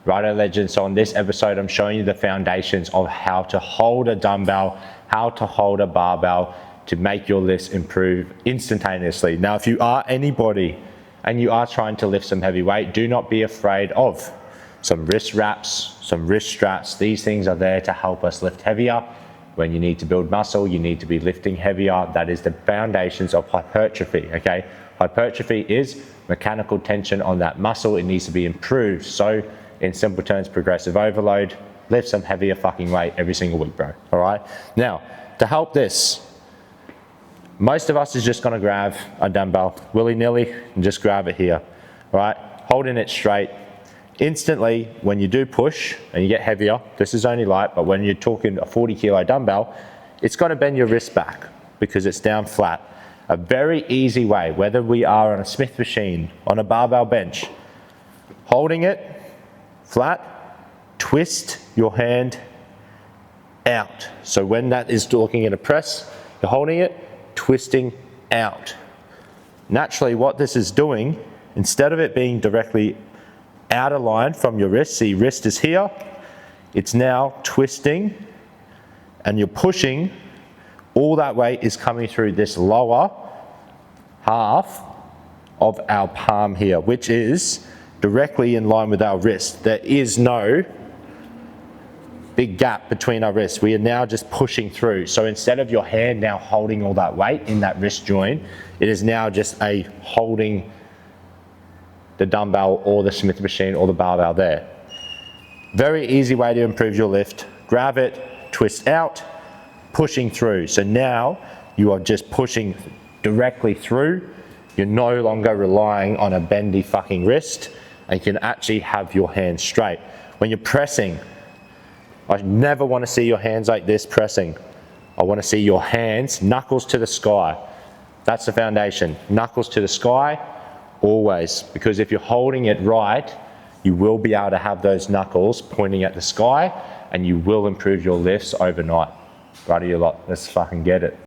Righto legends, so on this episode I'm showing you the foundations of how to hold a dumbbell, how to hold a barbell to make your lifts improve instantaneously. Now if you are anybody and you are trying to lift some heavy weight, do not be afraid of some wrist wraps, some wrist straps. These things are there to help us lift heavier. When you need to build muscle, you need to be lifting heavier. That is the foundations of hypertrophy, okay? Hypertrophy is mechanical tension on that muscle. It needs to be improved. So in simple terms, progressive overload, lift some heavier fucking weight every single week, bro, all right? Now, to help this, most of us is just gonna grab a dumbbell willy-nilly and just grab it here, all right? Holding it straight. Instantly, when you do push and you get heavier, this is only light, but when you're talking a 40 kilo dumbbell, it's gonna bend your wrist back because it's down flat. A very easy way, whether we are on a Smith machine, on a barbell bench, holding it flat, twist your hand out. So when that is looking at a press, you're holding it, twisting out. Naturally, what this is doing, instead of it being directly out of line from your wrist, see wrist is here, it's now twisting and you're pushing, all that weight is coming through this lower half of our palm here, which is directly in line with our wrist. There is no big gap between our wrists. We are now just pushing through. So instead of your hand now holding all that weight in that wrist joint, it is now just a holding the dumbbell or the Smith machine or the barbell there. Very easy way to improve your lift. Grab it, twist out, pushing through. So now you are just pushing directly through. You're no longer relying on a bendy fucking wrist and you can actually have your hands straight. When you're pressing, I never want to see your hands like this pressing. I want to see your hands, knuckles to the sky. That's the foundation. Knuckles to the sky, always. Because if you're holding it right, you will be able to have those knuckles pointing at the sky and you will improve your lifts overnight. Righty, you lot, let's fucking get it.